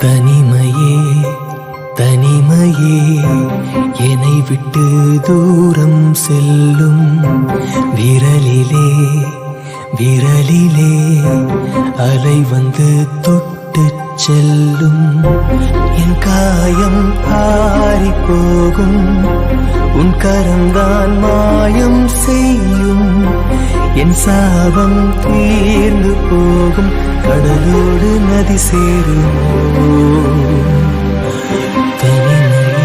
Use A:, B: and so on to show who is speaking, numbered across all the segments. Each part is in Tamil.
A: தனிமையே தனிமையே என்னை விட்டு தூரம் செல்லும் விரலிலே விரலிலே அலை வந்து தொட்டு செல்லும் என் காயம் ஆறி போகும் உன் கரம்தான் மாயம் செய்யும் என் சாபம் தீர்ந்து போகும் கடலோடு நதி சேருமோ தனிமையே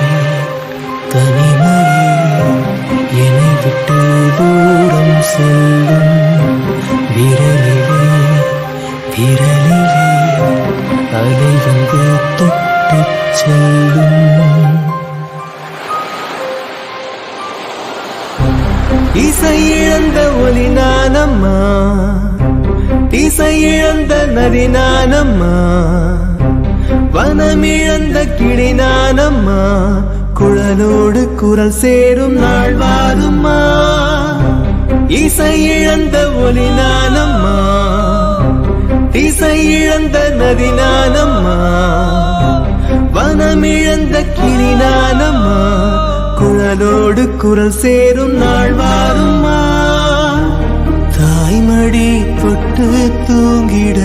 A: தனிமையே என்னை விட்டு தூரம் செல்லும் விரலிலே விரலிலே அலை வந்து தொட்டு செல்லும் இசை இழந்த ஒலி நானம்மா இசை இழந்த நதி நானம்மா வனமிழந்த கிளி நானம்மா குழலோடு குரல் சேரும் நாள் வாரும்மா இசை இழந்த ஒலி நானம்மா இசை இழந்த நதி நானம்மா வனமிழந்த கிளி நானம்மா குழலோடு குரல் சேரும் நாள் வாரும்மா தாய்மடி தொட்டு தூங்கிட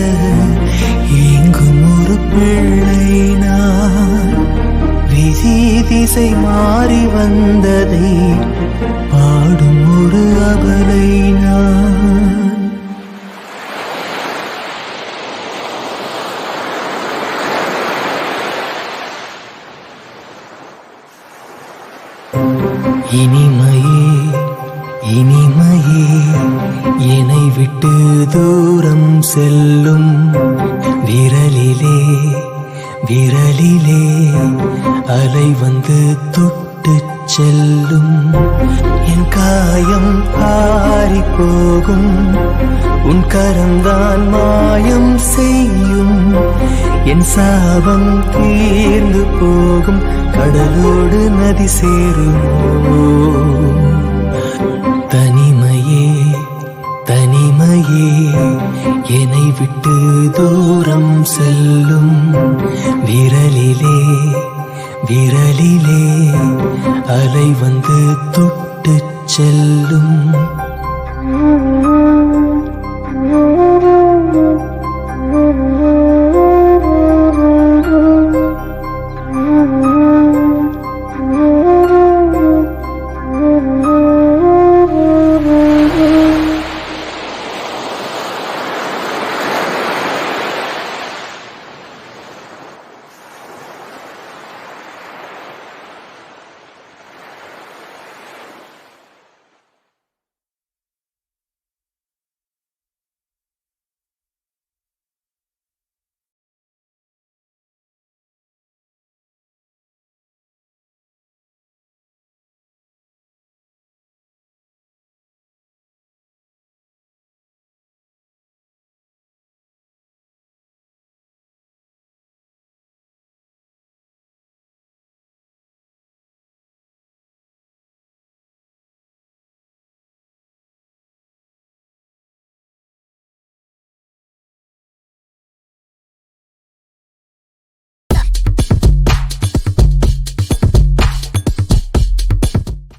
A: எங்கும் ஒரு பிள்ளை நான் விதி திசை மாறி வந்ததை பாடும் ஒரு அபலை நான் இனிமையே இனிமையே என்னை விட்டு தூரம் செல்லும் விரலிலே விரலிலே அலை வந்து தொட்டு செல்லும் என் காயம் ஆறி போகும் உன் கரம்தான் மாயம் செய்யும் என் சாபம் தீர்ந்து போகும் கடலோடு நதி சேருமோ தனிமையே தனிமையே என்னை விட்டு தூரம் செல்லும் விரலிலே விரலிலே அலை வந்து தொட்டு செல்லும்